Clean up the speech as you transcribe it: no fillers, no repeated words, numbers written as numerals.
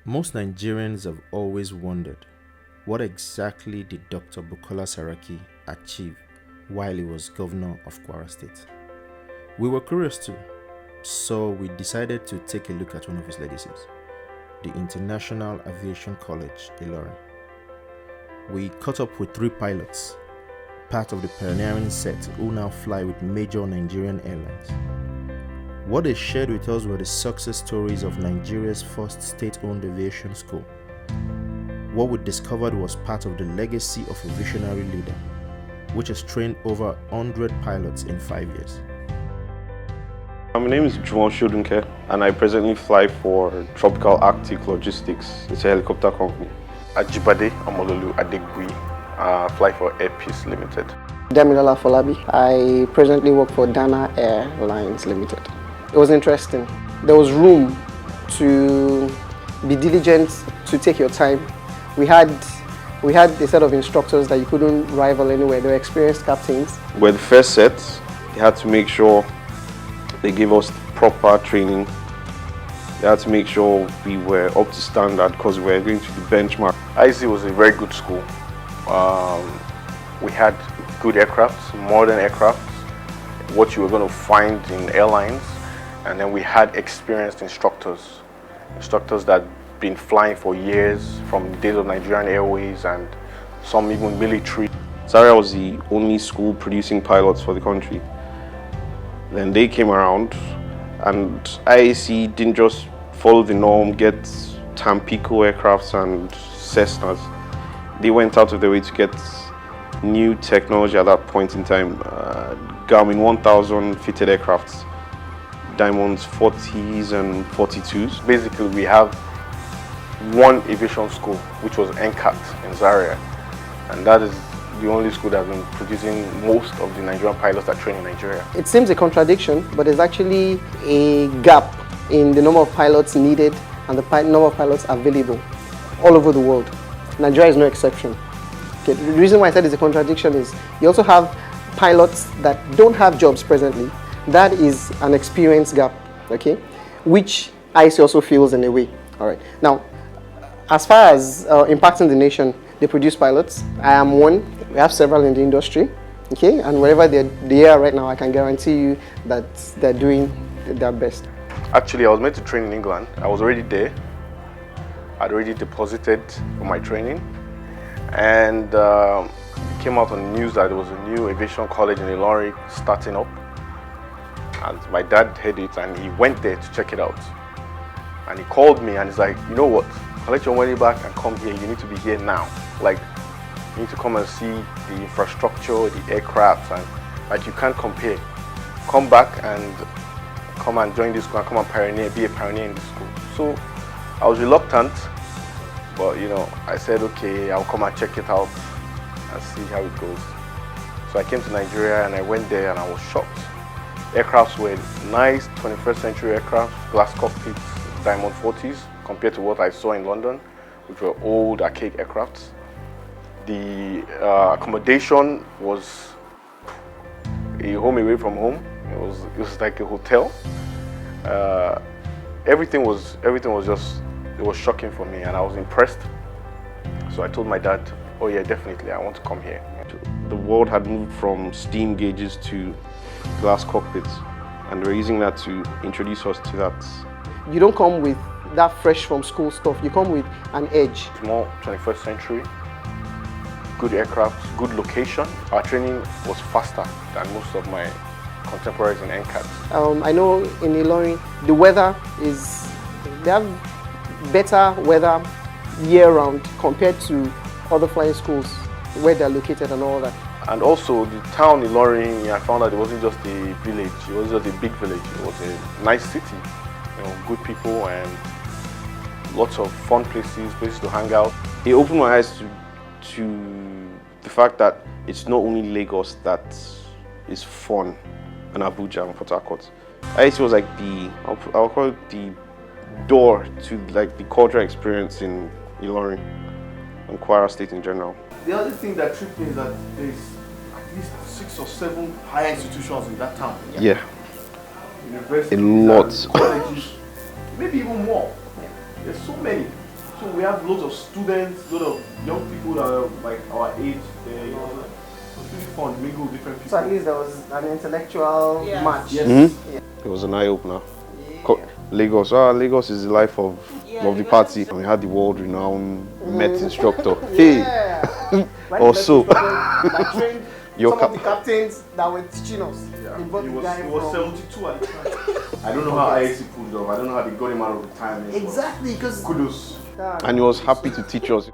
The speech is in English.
Most Nigerians have always wondered, what exactly did Dr. Bukola Saraki achieve while he was Governor of Kwara State? We were curious too, so we decided to take a look at one of his legacies, the International Aviation College, Ilorin. We caught up with 3 pilots, part of the pioneering set who now fly with major Nigerian airlines. What they shared with us were the success stories of Nigeria's first state-owned aviation school. What we discovered was part of the legacy of a visionary leader, which has trained over 100 pilots in 5 years. My name is Juwon Shodunke, and I presently fly for Tropical Arctic Logistics. It's a helicopter company. Ajibade Amololu Adegui, fly for Air Peace Limited. Damilola Folabi. I presently work for Dana Airlines Limited. It was interesting. There was room to be diligent, to take your time. We had a set of instructors that you couldn't rival anywhere. They were experienced captains. We're the first set. They had to make sure they gave us proper training. They had to make sure we were up to standard because we were going to the benchmark. IC was a very good school. We had good aircraft, modern aircraft, what you were going to find in airlines. And then we had experienced instructors that had been flying for years, from the days of Nigerian Airways and some even military. Zaria was the only school producing pilots for the country. Then they came around, and IAC didn't just follow the norm, get Tampico aircrafts and Cessnas. They went out of their way to get new technology at that point in time. Government 1000 fitted aircrafts, Diamonds 40s and 42s. Basically, we have one aviation school, which was NCAT in Zaria, and that is the only school that has been producing most of the Nigerian pilots that train in Nigeria. It seems a contradiction, but there's actually a gap in the number of pilots needed and the number of pilots available all over the world. Nigeria is no exception. Okay, the reason why I said it's a contradiction is you also have pilots that don't have jobs presently. That is an experience gap, okay, which IC also feels in a way. All right. Now, as far as impacting the nation, they produce pilots. I am one. We have several in the industry, okay, and wherever they are right now, I can guarantee you that they're doing their best. Actually, I was meant to train in England. I was already there. I'd already deposited for my training, and it came out on the news that there was a new aviation college in Ilorin starting up. And my dad heard it, and he went there to check it out. And he called me, and he's like, you know what? Collect your money back and come here. You need to be here now. Like, you need to come and see the infrastructure, the aircraft, and like you can't compare. Come back and come and join this school and come and pioneer, be a pioneer in this school. So I was reluctant, but I said, okay, I'll come and check it out and see how it goes. So I came to Nigeria and I went there and I was shocked. Aircrafts were nice 21st century aircraft, glass cockpits, Diamond 40s, compared to what I saw in London, which were old archaic aircrafts. The accommodation was a home away from home. It was like a hotel. Everything was just, it was shocking for me, and I was impressed. So I told my dad, oh yeah, definitely, I want to come here. The world had moved from steam gauges to glass cockpits, and we're using that to introduce us to that. You don't come with that fresh from school stuff. You come with an edge. It's more 21st century, good aircraft, good location. Our training was faster than most of my contemporaries in NCAT. I know in Ilorin, the weather they have better weather year-round compared to other flying schools where they're located and all that. And also the town Ilorin, I found that it wasn't just a village, it wasn't just a big village, it was a nice city. Good people and lots of fun places to hang out. It opened my eyes to the fact that it's not only Lagos that is fun, and Abuja and Port Harcourt. IAC was like I'll call it the door to like the cultural experience in Ilorin and Kwara State in general. The other thing that tripped me is that there's at least 6 or 7 higher institutions in that town. Yeah. Universities, a lot. Colleges, maybe even more. There's so many. So we have loads of students, loads of young people that are like our age there, you know. So it's really fun, mingle with different people. So at least there was an intellectual match. Yes. It was an eye-opener. Lagos is the life of the party. And we had the world-renowned Met instructor. Yeah. Right, Also, that trained your some of the captains that were teaching us. They brought the guy He was from 72 at the time. I don't know how IAC pulled it off. I don't know how they got him out of retirement. exactly because Kudos. and he was happy to teach us.